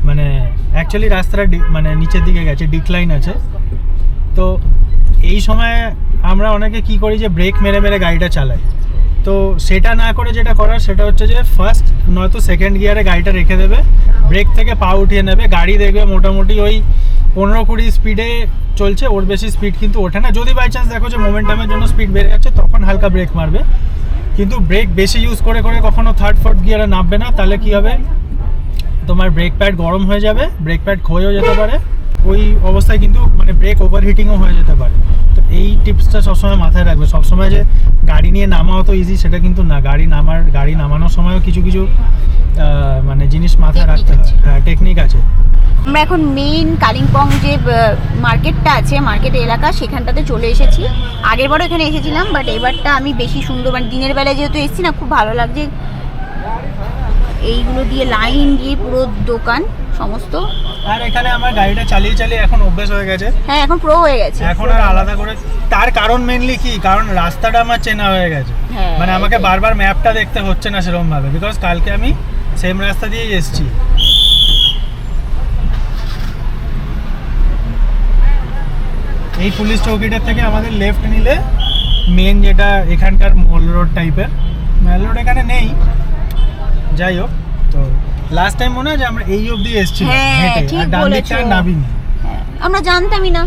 S1: মানে অ্যাকচুয়ালি রাস্তাটা মানে নিচের দিকে গেছে, ডিক্লাইন আছে। তো এই সময় আমরা অনেকে কি করি যে ব্রেক মেরে মেরে গাড়িটা চালাই। তো সেটা না করে যেটা করার সেটা হচ্ছে যে ফার্স্ট নয়তো সেকেন্ড গিয়ারে গাড়িটা রেখে দেবে, ব্রেক থেকে পা উঠিয়ে নেবে, গাড়ি দেখবে মোটামুটি ওই 15-20 স্পিডে চলছে, ওর বেশি স্পিড কিন্তু ওঠে না। যদি বাই চান্স দেখো যে মোমেন্টামের জন্য স্পিড বেড়ে যাচ্ছে তখন হালকা ব্রেক মারবে, কিন্তু ব্রেক বেশি ইউজ করে করে কখনো থার্ড ফোর্থ গিয়ারে নামবে না, তাহলে কি হবে তোমার ব্রেক প্যাড গরম হয়ে যাবে, ব্রেক প্যাড ক্ষয়েও যেতে পারে, ওই অবস্থায় কিন্তু মানে ব্রেক ওভারহিটিংও হয়ে যেতে পারে। তো এই টিপসটা সবসময় মাথায় রাখবে। সবসময় যে গাড়ি নিয়ে নামাও তো ইজি সেটা কিন্তু না, গাড়ি নামানোর সময়ও কিছু কিছু মানে জিনিস মাথায় রাখতে হয়, হ্যাঁ টেকনিক আছে।
S2: আমরা এখন মেইন কালিম্পং যে মার্কেটটা আছে, মার্কেট এলাকা, সেখানটাতে চলে এসেছি। আগের বারও এখানে এসেছিলাম, বাট এবারটা আমি বেশি সুন্দর, মানে দিনের বেলায় যেহেতু এসেছি না, খুব ভালো লাগছে। এইগুলো দিয়ে লাইন দিয়ে পুরো দোকান সমস্ত।
S1: আর এখানে আমার গাড়িটা চালিয়ে চালিয়ে এখন অভ্যেস হয়ে গেছে।
S2: হ্যাঁ, এখন প্রো হয়ে গেছে।
S1: এখন আর আলাদা করে, তার কারণ মেইনলি কি, কারণ রাস্তাটা আমার চেনা হয়ে গেছে। মানে আমাকে বারবার ম্যাপটা দেখতে হচ্ছে না সেরকম ভাবে, বিকজ কালকে আমি সেম রাস্তা দিয়েই এসেছি। এই পুলিশ চৌকিটার থেকে আমাদের লেফট নিলে মেন যেটা এখানকার মল রোড টাইপের, মল রোড এখানে নেই, যাই হোক। তো লাস্ট টাইম মনে হয় যে আমরা এই অবধি এসেছি হেঁটে, আর ডান দিকটা নামিনি,
S2: আমরা জানতামই না।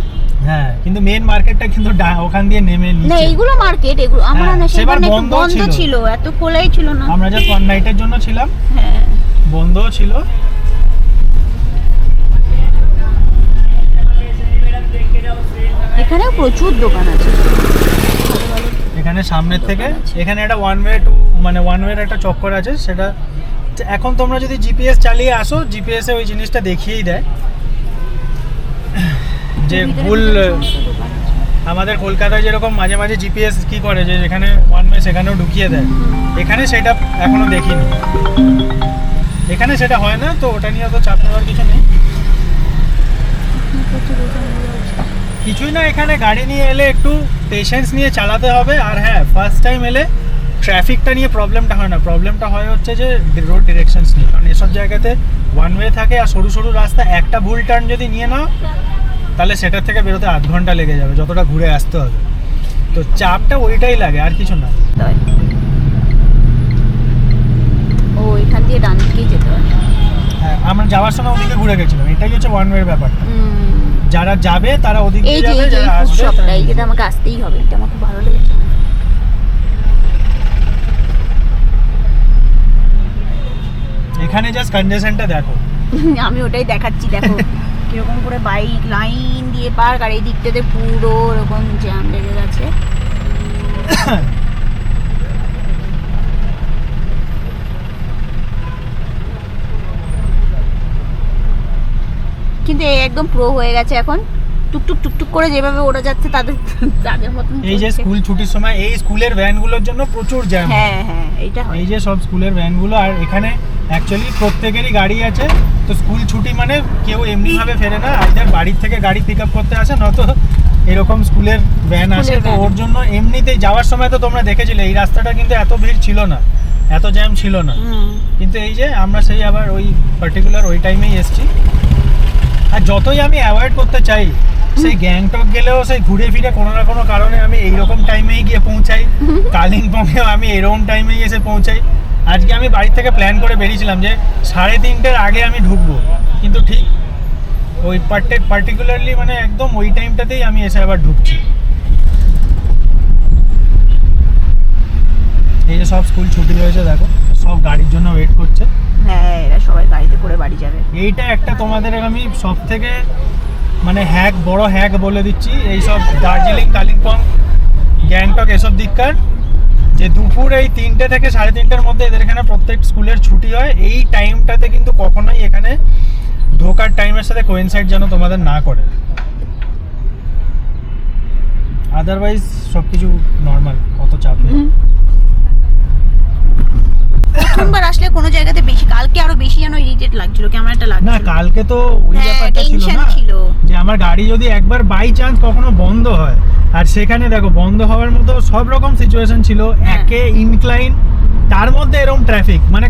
S1: হ্যাঁ, কিন্তু মেন মার্কেটটা কিন্তু ওখান দিয়ে নেমে নিচে।
S2: না, এইগুলো মার্কেট, এগুলো আমরা না সেবার বন্ধ ছিল, এত খোলাই ছিল না।
S1: আমরা জাস্ট ওয়ান নাইটের জন্য ছিলাম,
S2: হ্যাঁ
S1: বন্ধও ছিল।
S2: এখানেও প্রচুর দোকান আছে।
S1: এখানে সামনের থেকে এখানে একটা ওয়ান ওয়ের একটা চক্কর আছে, সেটা এখন তোমরা যদি জিপিএস চালিয়ে আসো, জিপিএসে ওই জিনিসটা দেখিয়েই দেয় যে ভুল। আমাদের কলকাতায় যেরকম মাঝে মাঝে জিপিএস কি করে যে যেখানে ওয়ান ওয়ে সেখানেও ঢুকিয়ে দেয়, এখানে সেটা এখনো দেখিনি, এখানে সেটা হয় না। তো ওটা নিয়ে তো চাপ নেওয়ার কিছু নেই, কিছুই না। এখানে গাড়ি নিয়ে এলে একটু পেশেন্স নিয়ে চালাতে হবে। আর হ্যাঁ, ফার্স্ট টাইম এলে ট্রাফিকটা নিয়ে প্রবলেমটা হয় না, প্রবলেমটা হয় হচ্ছে যে রোড ডিরেকশনস নিয়ে। কারণ এসব জায়গাতে ওয়ান ওয়ে থাকে আর সরু সরু রাস্তা, একটা ভুল টার্ন যদি নিয়ে নাও তাহলে সেটার থেকে বেরোতে আধ ঘন্টা লেগে যাবে, যতটা ঘুরে আসতে হবে। তো চাপটা ওইটাই লাগে, আর কিছু না।
S2: ও এখান দিয়ে ডান দিকেই যেতে হয়।
S1: হ্যাঁ, আমরা যাওয়ার সময় ওদিকে ঘুরে গেছিলাম, এটাই হচ্ছে ওয়ান ওয়ের ব্যাপারটা। যারা যাবে তারা ওদিকে যাবে, যারা আসবে তারা
S2: এইটা আমাকে আসতেই হবে, এটা আমার খুব ভালো লেগেছে।
S1: এখানে জাস্ট কনজেশনটা দেখো।
S2: আমি ওটাই দেখাচ্ছি, দেখো কিরকম করে বাইক লাইন দিয়ে পার, আর এই দিকটাতে পুরো এরকম জ্যাম লেগে গেছে। কিন্তু একদম প্রো হয়ে গেছে এখন, টুকটুক টুকটুক করে যেভাবে ওরা যাচ্ছে তাদের মতন।
S1: এই যে স্কুল ছুটির সময় এই স্কুলের ভ্যানগুলোর জন্য প্রচুর জ্যাম।
S2: হ্যাঁ হ্যাঁ, এইটা হয়।
S1: এই যে সব স্কুলের ভ্যানগুলো, আর এখানে অ্যাকচুয়ালি প্রত্যেকেরই গাড়ি আছে। তো স্কুল ছুটি মানে কেউ এমনিভাবে ফেরে না, আইদার বাড়ির থেকে গাড়ি পিক আপ করতে আসে, নয়তো এরকম স্কুলের ভ্যান আসে। তো ওর জন্য এমনিতেই যাওয়ার সময় তো তোমরা দেখেছিলে এই রাস্তাটা কিন্তু এত ভিড় ছিল না, এত জ্যাম ছিল না। কিন্তু এই যে আমরা সেই আবার ওই পার্টিকুলার ওই টাইমেই এসছি। আর যতই আমি অ্যাভয়েড করতে চাই, সেই গ্যাংটক গেলেও সেই ঘুরে ফিরে কোনো না কোনো কারণে আমি এইরকম টাইমেই গিয়ে পৌঁছাই, কালিম্পংয়েও আমি এরকম টাইমেই এসে পৌঁছাই। আজকে আমি বাড়ি থেকে প্ল্যান করে বেরিয়েছিলাম যে 3:30-এর আগে আমি ঢুকবো, কিন্তু ঠিক ওই পার্টিকুলারলি মানে একদম ওই টাইমটাতেই আমি এসে আবার ঢুকছি। এই যে সব স্কুল ছুটি হয়েছে, দেখো সব গাড়ির জন্য ওয়েট করছে।
S2: হ্যাঁ, এরা সবাই গাড়িতে করে বাড়ি যাবে।
S1: এইটা একটা তোমাদের আমি সব থেকে মানে বড় হ্যাক বলে দিচ্ছি, এই সব দার্জিলিং, কালিম্পং, গ্যাংটক এসব দিককার, যে দুপুর এই 3টে থেকে 3:30-এর মধ্যে এদের এখানে প্রত্যেক স্কুলের ছুটি হয়। এই টাইমটাতে কিন্তু কখনোই এখানে ঢোকার টাইমের সাথে কোইনসাইড যেন তোমাদের না করে, আদারওয়াইজ সবকিছু নর্মাল, অত চাপ নেই।
S2: প্রথমবার আসলে কোনো জায়গাতে বেশি, কালকে আরো বেশি যেন ইরিটেট লাগছিল, কেমন একটা লাগছিল।
S1: না, কালকে তো ওই ব্যাপারটা ছিল না যে আমার গাড়ি যদি একবার বাই চান্স কখনো বন্ধ হয়, আর সেখানে দেখো বন্ধ হওয়ার মতো সব রকম সিচুয়েশন ছিল, একে ইনক্লাইন, তার মধ্যে এরকম ট্রাফিক, মানে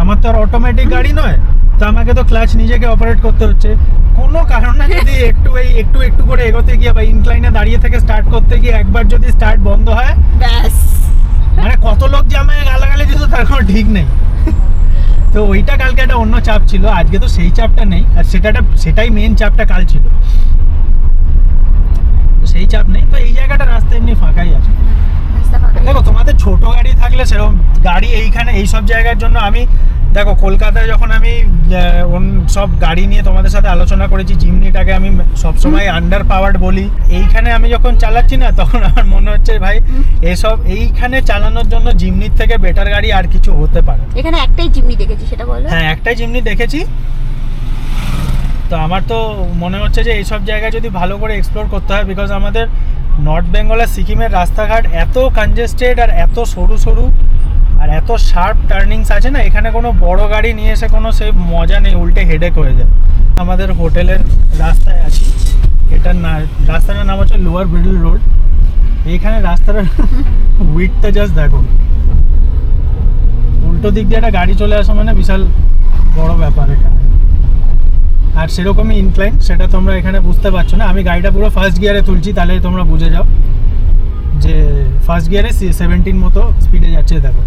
S1: আমার তো আর অটোমেটিক গাড়ি নয়, তো আমাকে তো ক্লাচ নিজেকে অপারেট করতে হচ্ছে। কোনো কারণে যদি একটু করে এগোতে গিয়ে বা ইনক্লাইনে দাঁড়িয়ে থেকে স্টার্ট করতে গিয়ে একবার যদি স্টার্ট বন্ধ হয়,
S2: ব্যাস
S1: মানে কত লোক যে আমায় গালাগালি দিত তার কোনো ঠিক নেই। তো ওইটা কালকে একটা অন্য চাপ ছিল, আজকে তো সেই চাপটা নেই, আর সেটাই মেন চাপটা কাল ছিল, তো সেই চাপ নেই। তো এই জায়গাটা রাস্তা এমনি ফাঁকাই আছে। দেখো তোমাদের ছোট গাড়ি থাকলে সেরকম গাড়ি এইখানে এইসব জায়গার জন্য আমি দেখো কলকাতায় যখন আমি সব গাড়ি নিয়ে তোমাদের সাথে আলোচনা করেছি, জিমনিটাকে আমি সবসময় আন্ডার পাওয়ার্ড বলি। এইখানে আমি যখন চালাচ্ছি না তখন আমার মনে হচ্ছে ভাই এসব এইখানে চালানোর জন্য জিমনির থেকে বেটার গাড়ি আর কিছু হতে পারে।
S2: এখানে একটাই জিমনি দেখেছি, সেটা বলো।
S1: হ্যাঁ, একটাই জিমনি দেখেছি। তো আমার তো মনে হচ্ছে যে এইসব জায়গায় যদি ভালো করে এক্সপ্লোর করতে হয়, বিকজ আমাদের নর্থ বেঙ্গল আর সিকিমের রাস্তাঘাট এত কনজেস্টেড আর এত সরু সরু আর এত শার্প টার্নিংস আছে না, এখানে কোনো বড় গাড়ি নিয়ে এসে কোনো সেই মজা নেই, উল্টে হেডেক হয়ে যায়। আমাদের হোটেলের রাস্তায় আছি, এটার রাস্তাটার নাম হচ্ছে লোয়ার ব্রিডল রোড। এইখানে রাস্তাটার উইডটা জাস্ট দেখো, উল্টো দিক দিয়ে একটা গাড়ি চলে আসা মানে বিশাল বড় ব্যাপার এখানে। আর সেরকমই ইনক্লাইন, সেটা তোমরা এখানে বুঝতে পারছো না। আমি গাড়িটা পুরো ফার্স্ট গিয়ারে তুলছি, তাহলে তোমরা বুঝে যাও যে ফার্স্ট গিয়ারে 17 মতো স্পিডে যাচ্ছে। দেখো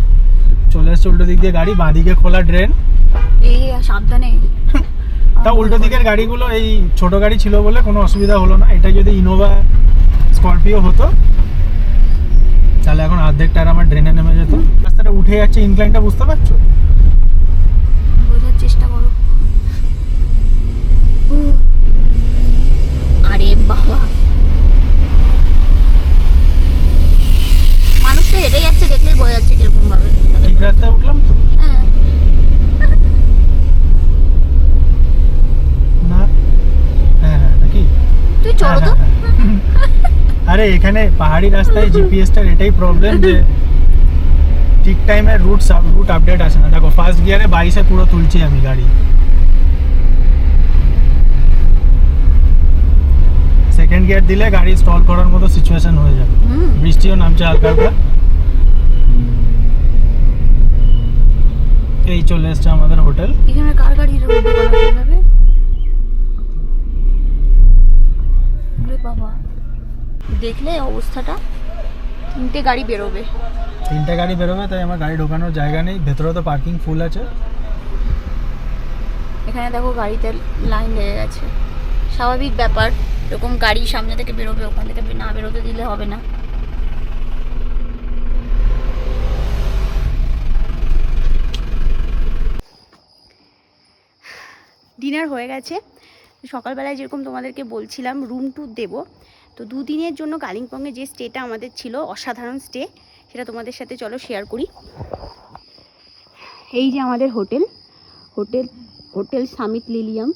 S1: চলে এসছে উল্টো দিক দিয়ে গাড়ি, বাঁ দিকে খোলা ড্রেন।
S2: এই সাবধানে।
S1: তা উল্টো দিকের গাড়িগুলো এই ছোট গাড়ি ছিল বলে কোনো অসুবিধা হলো না। এটা যদি ইনোভা স্করপিও হতো তাহলে এখন অর্ধেকটা আর আমার ড্রেনে নেমে যেত। রাস্তাটা উঠে যাচ্ছে, ইনক্লাইনটা বুঝতে পারছো?
S2: বোঝার চেষ্টা করো। আরে বাবা, মানুষ তো হেঁটে যাচ্ছে, দেখলেই বোঝা যাচ্ছে কিরকম ভাবে।
S1: ঠিক রাস্তায় উঠলাম তো?
S2: হ্যাঁ।
S1: না, হ্যাঁ হ্যাঁ নাকি?
S2: তুই চলো তো।
S1: আরে এখানে পাহাড়ি রাস্তায় জিপিএসটার এটাই প্রবলেম যে ঠিক টাইমে রুট আপডেট আসে না। দেখো ফার্স্ট গিয়ারে 22-এ পুরো তুলছি আমি গাড়ি, সেকেন্ড গিয়ার দিলে গাড়ি স্টল করার মতো সিচুয়েশন হয়ে যাবে। বৃষ্টিও নামছে হালকা হালকা। এই চলে এসছে আমাদের হোটেল।
S2: এখানে কার গাড়ি যাবে? বাবা দেখলে অবস্থাটা, 3টে গাড়ি বেরোবে।
S1: 3টে গাড়ি বেরোবে, তাই আমার গাড়ি ঢোকানোর জায়গা নেই। ভেতরে তো পার্কিং ফুল আছে।
S2: এখানে দেখো গাড়িতে লাইন লেগে গেছে, স্বাভাবিক ব্যাপার। এরকম গাড়ি সামনে থেকে বেরোবে, ওখান থেকে না বেরোতে দিলে হবে না। ডিনার হয়ে গেছে। সকালবেলায় যেরকম তোমাদেরকে বলছিলাম রুম ট্যুর দেবো, তো 2 দিনের জন্য কালিম্পংয়ে যে স্টেটা আমাদের ছিল, অসাধারণ স্টে, সেটা তোমাদের সাথে চলো শেয়ার করি। এই যে আমাদের হোটেল সামিট লিলিয়াম।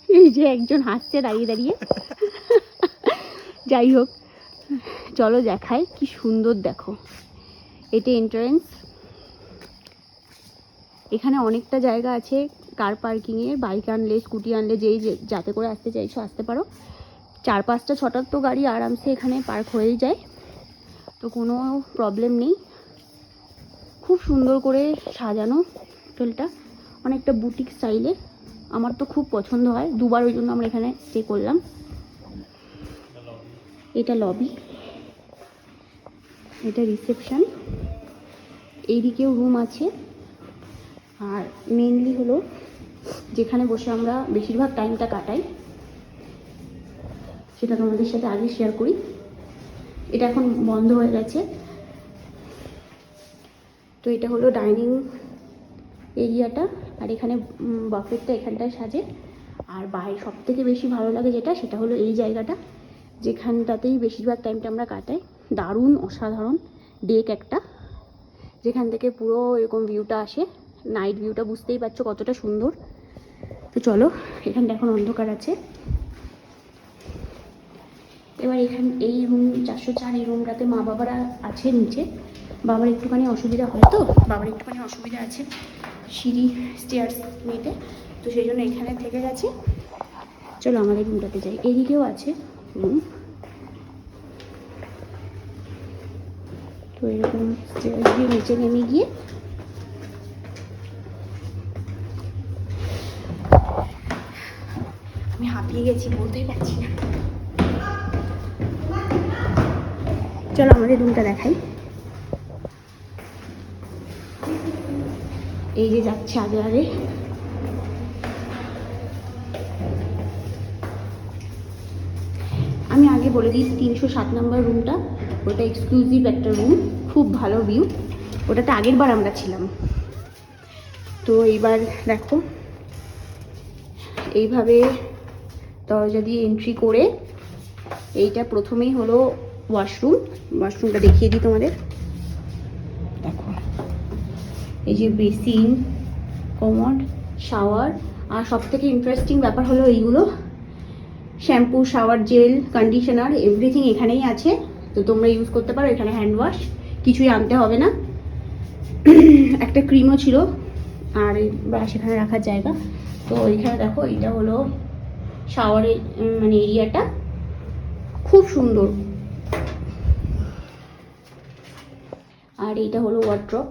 S2: এই যে একজন হাসছে দাঁড়িয়ে দাঁড়িয়ে। যাই হোক, চলো দেখায় কি সুন্দর। দেখো এটা এন্ট্রান্স। এখানে অনেকটা জায়গা আছে কার পার্কিংয়ের। বাইক আনলে, স্কুটি আনলে, যেই যাতে করে আসতে চাইছো আসতে পারো। 4-5টা 6টা তো গাড়ি আরামসে এখানে পার্ক হয়েই যায়, তো কোনো প্রবলেম নেই। খুব সুন্দর করে সাজানো হোটেলটা, অনেকটা বুটিক স্টাইলে। আমার তো খুব পছন্দ হয়, 2বার ওই জন্য আমরা এখানে স্টে করলাম। এটা লবি, এটা রিসেপশন, এইদিকেও রুম আছে। আর মেনলি হলো যেখানে বসে আমরা বেশিরভাগ টাইমটা কাটাই, সেটা তোমাদের সাথে আগে শেয়ার করি। এটা এখন বন্ধ হয়ে গেছে। তো এটা হলো ডাইনিং এরিয়াটা, আর এখানে বাফেটটা এখানটায় সাজে। আর বাইরে সব থেকে বেশি ভালো লাগে যেটা, সেটা হলো এই জায়গাটা, যেখানটাতেই বেশিরভাগ টাইমটা আমরা কাটাই। দারুণ অসাধারণ ডেক একটা, যেখান থেকে পুরো এরকম ভিউটা আসে, নাইট ভিউটা বুঝতেই পারছো কতটা সুন্দর। তো চলো, এখানটা এখন অন্ধকার আছে। এবার এই রুম 404, এই রুমটাতে মা বাবারা আছে নিচে। বাবার একটুখানি অসুবিধা হয়, তো বাবার একটুখানি অসুবিধা আছে সিঁড়ি স্টেয়ার্স নিতে, তো সেই জন্য এখানে থেকে গেছে। চলো আমাদের রুমটাতে যাই। এদিকেও আছে রুম, তো এরকম স্টেয়ার্স দিয়ে নিচে নেমে গিয়ে আমি হাঁপিয়ে গেছি, বলতেই পারছি না। চলো আমাদের রুমটা দেখাই। এই যে যাচ্ছে আগে আগে, আমি আগে বলে দিই 307 নম্বর রুমটা, ওটা এক্সক্লুসিভ একটা রুম, খুব ভালো ভিউ। ওটাতে আগের বার আমরা ছিলাম। তো এইবার দেখো এইভাবে দরজা দিয়ে এন্ট্রি করে, এইটা প্রথমেই হলো ওয়াশরুম। ওয়াশরুমটা দেখিয়ে দিই তোমাদের। দেখো এই যে বেসিন, কমোড, শাওয়ার, আর সব থেকে ইন্টারেস্টিং ব্যাপার হলো এইগুলো shampoo, shower gel, conditioner, everything এখানেই আছে। তো তোমরা ইউজ করতে পারো। এখানে হ্যান্ড ওয়াশ, কিছুই আনতে হবে না। একটা ক্রিমও ছিল, আর ব্রাশ এখানে রাখার জায়গা। তো এখানে দেখো এটা হলো শাওয়ারের মানে এরিয়াটা, খুব সুন্দর। আর এইটা হলো ওয়ার্ড্রপ,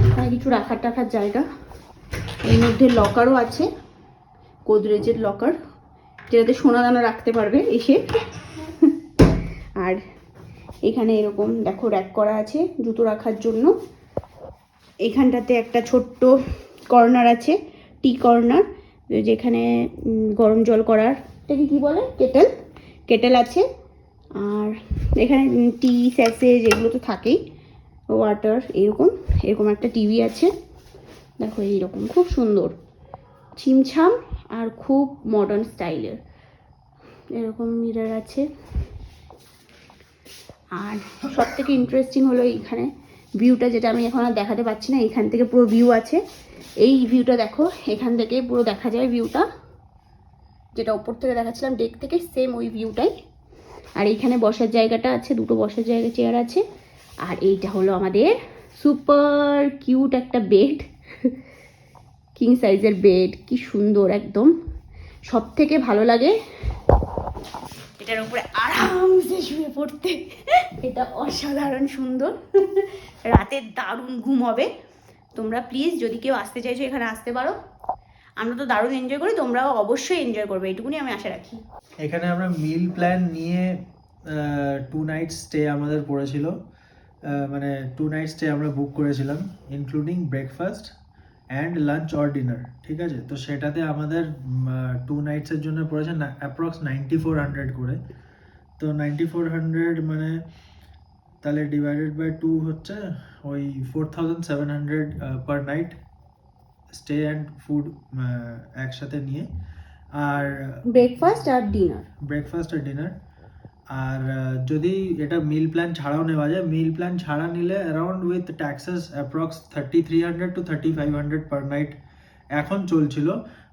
S2: এখানে কিছু রাখার জায়গা। এর মধ্যে লকারও আছে, গোদরেজের লকার, যেটাতে সোনা দানা রাখতে পারবে এসে। আর এখানে এরকম দেখো র্যাক করা আছে জুতো রাখার জন্য। এখানটাতে একটা ছোট্ট কর্নার আছে, টি কর্নার, যেখানে গরম জল করার, এটাকে কী বলে, কেটেল আছে। আর এখানে টি, স্যাসেজ এগুলো তো থাকেই, ওয়াটার, এরকম একটা টিভি আছে। দেখো এইরকম খুব সুন্দর, ছিমছাম আর খুব মডার্ন স্টাইলের। এরকম মিরর আছে। আর সব থেকে ইন্টারেস্টিং হলো এইখানে ভিউটা, যেটা আমি এখন আর দেখাতে পারছি না। এখান থেকে পুরো ভিউ আছে, এই ভিউটা দেখো, এখান থেকে পুরো দেখা যায় ভিউটা, যেটা ওপর থেকে দেখাচ্ছিলাম ডেক থেকে, সেম ওই ভিউটাই। আর এইখানে বসার জায়গাটা আছে, দুটো বসার জায়গা, চেয়ার আছে। আর এইটা হলো আমাদের সুপার কিউট একটা বেড, কিং সাইজের বেড, কি সুন্দর একদম। সব থেকে ভালো লাগে এটার উপরে আরামসে শুয়ে পড়তে, এটা অসাধারণ সুন্দর। রাতে দারুণ ঘুম হবে। তোমরা প্লিজ যদি কেউ আসতে চাইছো এখানে আসতে পারো। আমরা তো দারুণ এনজয় করি, তোমরাও অবশ্যই এনজয় করবে, এইটুকুনি আমি আশা রাখি।
S1: এখানে আমরা মিল প্ল্যান নিয়ে 2 নাইট স্টে আমাদের পড়েছিল, মানে 2 নাইট স্টে আমরা বুক করেছিলাম, including breakfast and lunch or dinner, ঠিক আছে। তো সেটাতে আমাদের 2 নাইটসের জন্য পড়েছে অ্যাপ্রক্স 9400 করে। তো 9400 মানে তাহলে ডিভাইডেড বাই 2 হচ্ছে ওই 4700 per night, stay and food একসাথে নিয়ে, আর
S2: ব্রেকফাস্ট আর ডিনার।
S1: আর যদি এটা মিল প্ল্যান ছাড়াও নেওয়া যায়, মিল প্ল্যান ছাড়া নিলে around with taxes approx 3300 to 3500 per night এখন চলছিল।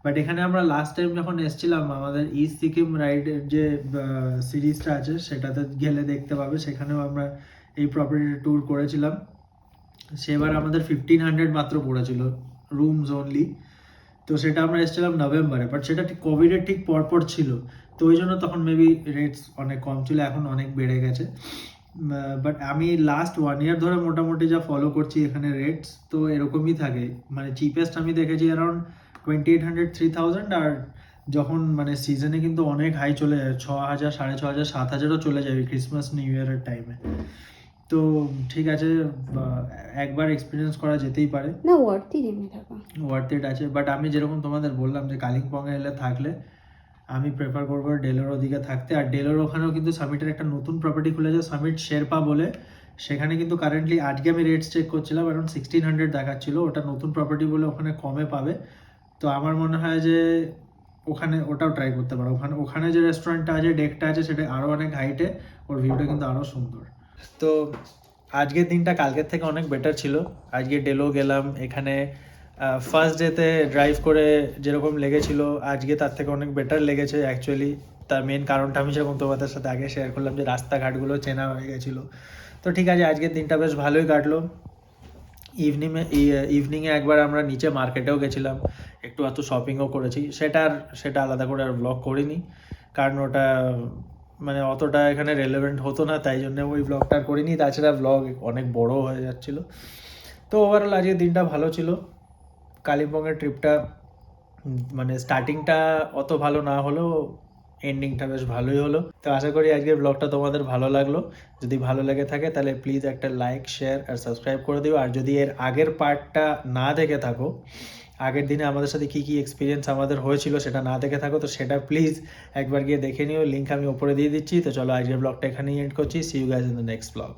S1: বাট এখানে আমরা লাস্ট টাইম যখন এসেছিলাম, আমাদের ইস্ট সিকিম রাইডের যে সিরিজটা আছে সেটাতে গেলে দেখতে পাবে, সেখানেও আমরা এই প্রপার্টি ট্যুর করেছিলাম। সেবার আমাদের 1500 মাত্র পড়েছিল, রুমস অনলি। তো সেটা আমরা এসেছিলাম নভেম্বরে, বাট সেটা ঠিক কোভিডের ঠিক পরপর ছিল, তো ওই জন্য তখন মেবি রেটস অনেক কম ছিল, এখন অনেক বেড়ে গেছে। বাট আমি লাস্ট 1 ইয়ার ধরে মোটামুটি যা ফলো করছি এখানে রেটস তো এরকমই থাকে। মানে চিপেস্ট আমি দেখেছি অ্যারাউন্ড 2800 3000, আর যখন মানে সিজনে কিন্তু অনেক হাই চলে যায়, 6000 6500 7000ও চলে যাবে ক্রিসমাস নিউ ইয়ারের টাইমে। তো ঠিক আছে, একবার এক্সপিরিয়েন্স করা যেতেই পারে,
S2: না ওয়ার্থ
S1: ইট আছে। বাট আমি যেরকম তোমাদের বললাম যে কালিম্পংয়ে এলে থাকলে আমি প্রেফার করবো ডেলোর ওদিকে থাকতে। আর ডেলোর ওখানেও কিন্তু সামিটের একটা নতুন প্রপার্টি খুলেছে, সামিট শেরপা বলে। সেখানে কিন্তু কারেন্টলি আজকে আমি রেটস চেক করছিলাম, অ্যারাউন্ড 1600 দেখাচ্ছিল। ওটা নতুন প্রপার্টি বলে ওখানে কমে পাবে। তো আমার মনে হয় যে ওখানে ওটাও ট্রাই করতে পারো। ওখানে যে রেস্টুরেন্টটা আছে, ডেকটা আছে, সেটা আরও অনেক হাইটে, ওর ভিউটা কিন্তু আরও সুন্দর। তো আজকের দিনটা কালকের থেকে অনেক বেটার ছিল। আজকে ডেলো গেলাম, এখানে ফার্স্ট ডেতে ড্রাইভ করে যেরকম লেগেছিল আজকে তার থেকে অনেক বেটার লেগেছে অ্যাকচুয়ালি। তার মেন কারণটা আমি যেরকম তোমাদের সাথে আগে শেয়ার করলাম যে রাস্তাঘাটগুলো চেনা হয়ে গেছিলো। তো ঠিক আছে, আজকের দিনটা বেশ ভালোই কাটলো। ইভিনিংয়ে একবার আমরা নিচে মার্কেটেও গেছিলাম, একটু এত শপিংও করেছি। সেটা আলাদা করে আর ব্লগ করিনি, কারণ ওটা মানে অতটা এখানে রেলেভেন্ট হতো না, তাই জন্য ওই ব্লগটা করিনি। তাছাড়া ব্লগ অনেক বড় হয়ে যাচ্ছিলো। তো ওভারঅল আজকের দিনটা ভালো ছিল। কালিম্পংয়ের ট্রিপটা মানে স্টার্টিংটা অত ভালো না হলেও এন্ডিংটা বেশ ভালোই হলো। তো আশা করি আজকের ব্লগটা তোমাদের ভালো লাগলো। যদি ভালো লেগে থাকে তাহলে প্লিজ একটা লাইক, শেয়ার আর সাবস্ক্রাইব করে দিও। আর যদি এর আগের পার্টটা না দেখে থাকো, আগের দিনে আমাদের সাথে কী কী এক্সপিরিয়েন্স আমাদের হয়েছিল সেটা না দেখে থাকো, তো সেটা প্লিজ একবার গিয়ে দেখে নিও। লিঙ্ক আমি ওপরে দিয়ে দিচ্ছি। তো চলো আজকের ব্লগটা এখানেই এন্ড করছি। See you guys in the next blog.